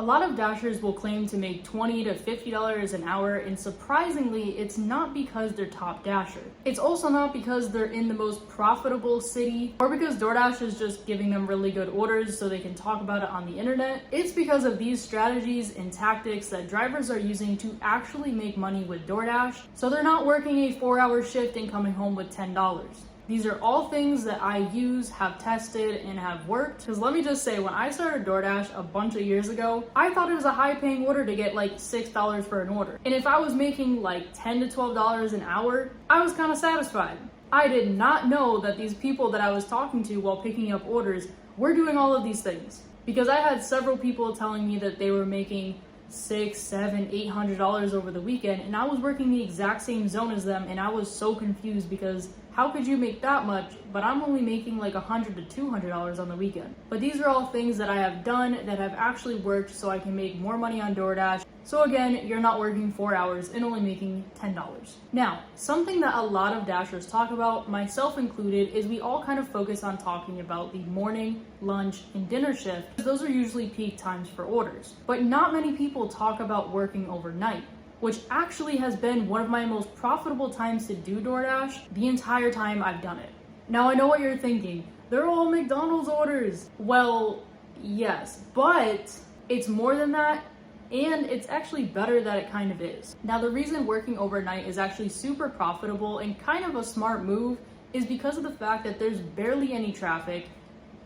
A lot of Dashers will claim to make $20 to $50 an hour, and surprisingly, it's not because they're top Dasher. It's also not because they're in the most profitable city, or because DoorDash is just giving them really good orders so they can talk about it on the internet. It's because of these strategies and tactics that drivers are using to actually make money with DoorDash, so they're not working a 4-hour shift and coming home with $10. These are all things that I use, have tested, and have worked. Because let me just say, when I started DoorDash a bunch of years ago, I thought it was a high-paying order to get like $6 for an order. And if I was making like $10 to $12 an hour, I was kind of satisfied. I did not know that these people that I was talking to while picking up orders were doing all of these things. Because I had several people telling me that they were making $600, $700, $800 over the weekend, and I was working the exact same zone as them, and I was so confused because how could you make that much, but I'm only making like $100 to $200 on the weekend? But these are all things that I have done that have actually worked so I can make more money on DoorDash. So again, you're not working 4 hours and only making $10. Now, something that a lot of Dashers talk about, myself included, is we all kind of focus on talking about the morning, lunch, and dinner shift. Those are usually peak times for orders. But not many people talk about working overnight, which actually has been one of my most profitable times to do DoorDash the entire time I've done it. Now I know what you're thinking, they're all McDonald's orders. Well, yes, but it's more than that, and it's actually better that it kind of is. Now the reason working overnight is actually super profitable and kind of a smart move is because of the fact that there's barely any traffic,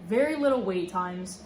very little wait times,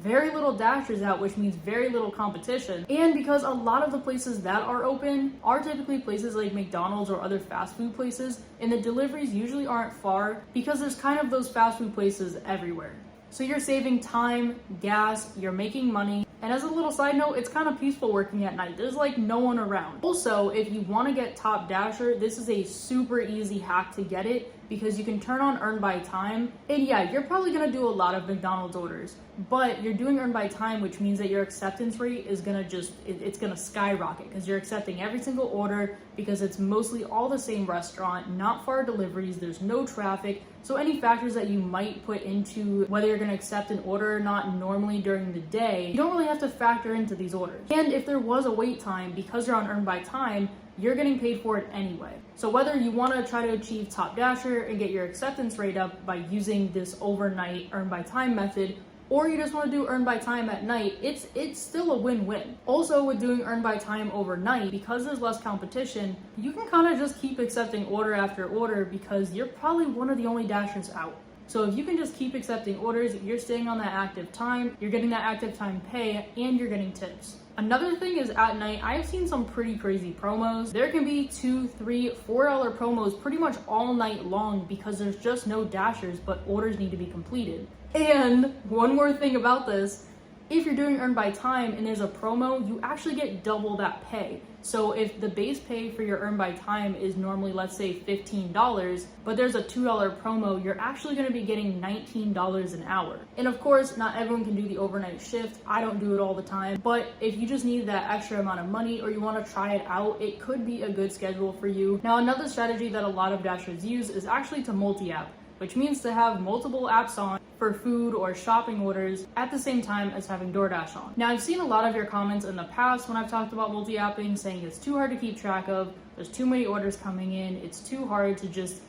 very little Dashers out, which means very little competition. And because a lot of the places that are open are typically places like McDonald's or other fast food places, and the deliveries usually aren't far because there's kind of those fast food places everywhere. So you're saving time, gas, you're making money. And as a little side note, it's kind of peaceful working at night. There's like no one around. Also, if you want to get top Dasher, this is a super easy hack to get it because you can turn on earn by time. And yeah, you're probably gonna do a lot of McDonald's orders, but you're doing earn by time, which means that your acceptance rate is gonna it's gonna skyrocket because you're accepting every single order because it's mostly all the same restaurant, not far deliveries, there's no traffic. So any factors that you might put into whether you're gonna accept an order or not normally during the day, you don't really have to factor into these orders. And if there was a wait time, because you're on earn by time, you're getting paid for it anyway. So whether you want to try to achieve top Dasher and get your acceptance rate up by using this overnight earn by time method, or you just want to do earn by time at night, it's still a win-win. Also with doing earn by time overnight, because there's less competition, you can kind of just keep accepting order after order because you're probably one of the only Dashers out. So if you can just keep accepting orders, you're staying on that active time, you're getting that active time pay, and you're getting tips. Another thing is at night, I've seen some pretty crazy promos. There can be $2, $3, $4 promos pretty much all night long because there's just no Dashers, but orders need to be completed. And one more thing about this, if you're doing earn by time and there's a promo, you actually get double that pay. So if the base pay for your earn by time is normally, let's say $15, but there's a $2 promo, you're actually gonna be getting $19 an hour. And of course, not everyone can do the overnight shift. I don't do it all the time, but if you just need that extra amount of money or you wanna try it out, it could be a good schedule for you. Now, another strategy that a lot of Dashers use is actually to multi-app, which means to have multiple apps on for food or shopping orders at the same time as having DoorDash on. Now, I've seen a lot of your comments in the past when I've talked about multi-apping saying it's too hard to keep track of, there's too many orders coming in, it's too hard to just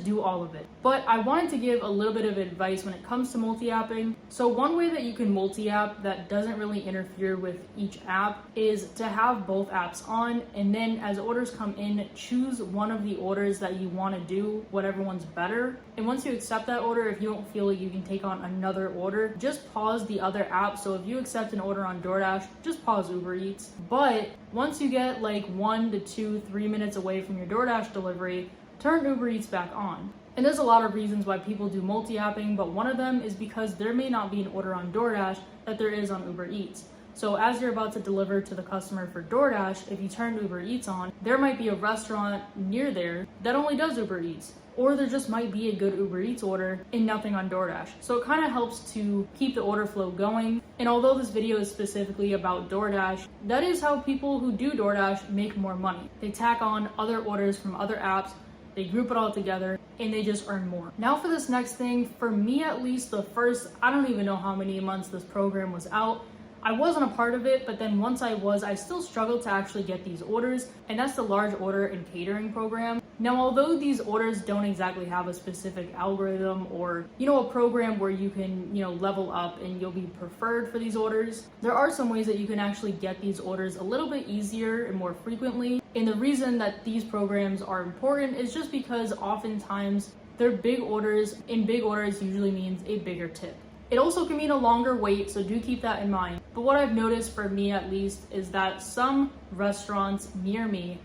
do all of it. But I wanted to give a little bit of advice when it comes to multi-apping. So one way that you can multi-app that doesn't really interfere with each app is to have both apps on, and then as orders come in, choose one of the orders that you want to do, whatever one's better. And once you accept that order, if you don't feel like you can take on another order, just pause the other app. So if you accept an order on DoorDash, just pause Uber Eats. But once you get like 1 to 2, 3 minutes away from your DoorDash delivery, turn Uber Eats back on. And there's a lot of reasons why people do multi-apping, but one of them is because there may not be an order on DoorDash that there is on Uber Eats. So as you're about to deliver to the customer for DoorDash, if you turn Uber Eats on, there might be a restaurant near there that only does Uber Eats. Or there just might be a good Uber Eats order and nothing on DoorDash. So it kind of helps to keep the order flow going. And although this video is specifically about DoorDash, that is how people who do DoorDash make more money. They tack on other orders from other apps, they group it all together, and they just earn more. Now for this next thing, for me at least, the first, I don't even know how many months this program was out, I wasn't a part of it, but then once I was, I still struggled to actually get these orders, and that's the large order and catering program. Now, although these orders don't exactly have a specific algorithm or, a program where you can, level up and you'll be preferred for these orders, there are some ways that you can actually get these orders a little bit easier and more frequently. And the reason that these programs are important is just because oftentimes they're big orders, and big orders usually means a bigger tip. It also can mean a longer wait, so do keep that in mind. But what I've noticed, for me at least, is that some restaurants near me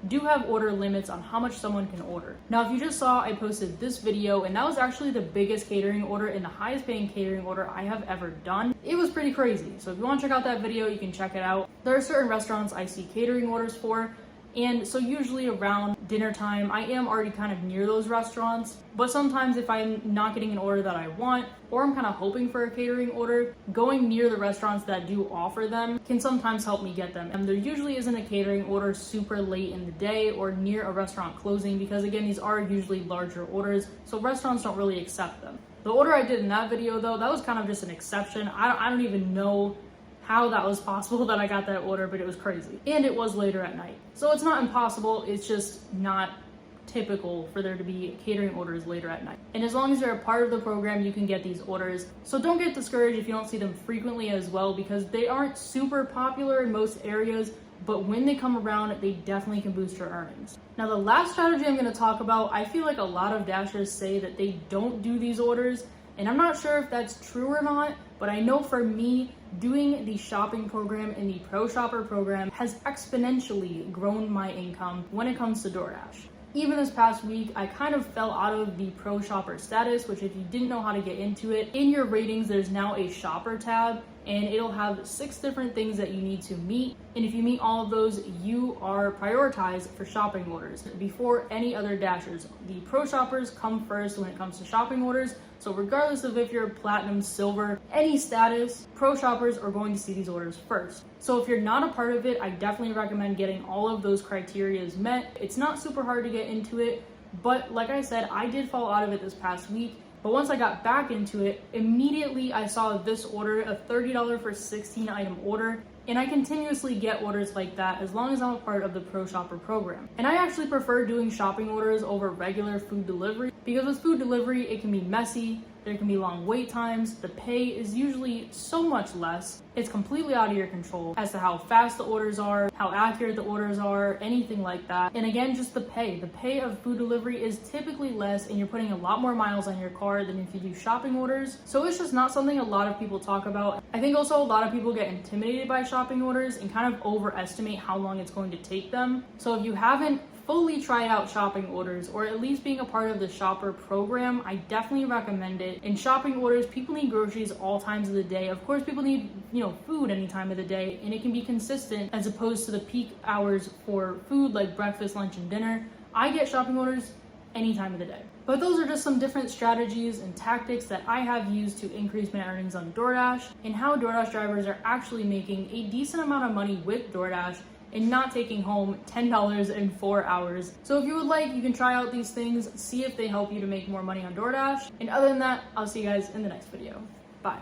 do have order limits on how much someone can order. Now, if you just saw, I posted this video, and that was actually the biggest catering order and the highest paying catering order I have ever done. It was pretty crazy. So if you want to check out that video, you can check it out. There are certain restaurants I see catering orders for, and so usually around dinner time, I am already kind of near those restaurants. But sometimes if I'm not getting an order that I want, or I'm kind of hoping for a catering order, going near the restaurants that do offer them can sometimes help me get them. And there usually isn't a catering order super late in the day or near a restaurant closing, because again, these are usually larger orders, so restaurants don't really accept them. The order I did in that video though, that was kind of just an exception. I don't even know how that was possible that I got that order, but it was crazy. And it was later at night. So it's not impossible, it's just not typical for there to be catering orders later at night. And as long as you're a part of the program, you can get these orders. So don't get discouraged if you don't see them frequently as well, because they aren't super popular in most areas, but when they come around, they definitely can boost your earnings. Now, the last strategy I'm gonna talk about, I feel like a lot of Dashers say that they don't do these orders, and I'm not sure if that's true or not, but I know for me, doing the shopping program and the Pro Shopper program has exponentially grown my income when it comes to DoorDash. Even this past week, I kind of fell out of the Pro Shopper status, which if you didn't know how to get into it, in your ratings, there's now a shopper tab, and it'll have 6 different things that you need to meet. And if you meet all of those, you are prioritized for shopping orders before any other Dashers. The Pro Shoppers come first when it comes to shopping orders. So regardless of if you're platinum, silver, any status, Pro Shoppers are going to see these orders first. So if you're not a part of it, I definitely recommend getting all of those criteria met. It's not super hard to get into it, but like I said, I did fall out of it this past week. But once I got back into it, immediately I saw this order, a $30 for 16 item order, and I continuously get orders like that as long as I'm a part of the Pro Shopper program. And I actually prefer doing shopping orders over regular food delivery, because with food delivery, it can be messy, there can be long wait times, the pay is usually so much less, it's completely out of your control as to how fast the orders are, how accurate the orders are, anything like that. And again, just the pay. The pay of food delivery is typically less, and you're putting a lot more miles on your car than if you do shopping orders. So it's just not something a lot of people talk about. I think also a lot of people get intimidated by shopping orders and kind of overestimate how long it's going to take them. So if you haven't fully tried out shopping orders, or at least being a part of the shopper program, I definitely recommend it. In shopping orders, people need groceries all times of the day. Of course, people need, food any time of the day, and it can be consistent as opposed to the peak hours for food like breakfast, lunch, and dinner. I get shopping orders any time of the day. But those are just some different strategies and tactics that I have used to increase my earnings on DoorDash, and how DoorDash drivers are actually making a decent amount of money with DoorDash and not taking home $10 in 4 hours. So if you would like, you can try out these things, see if they help you to make more money on DoorDash. And other than that, I'll see you guys in the next video. Bye.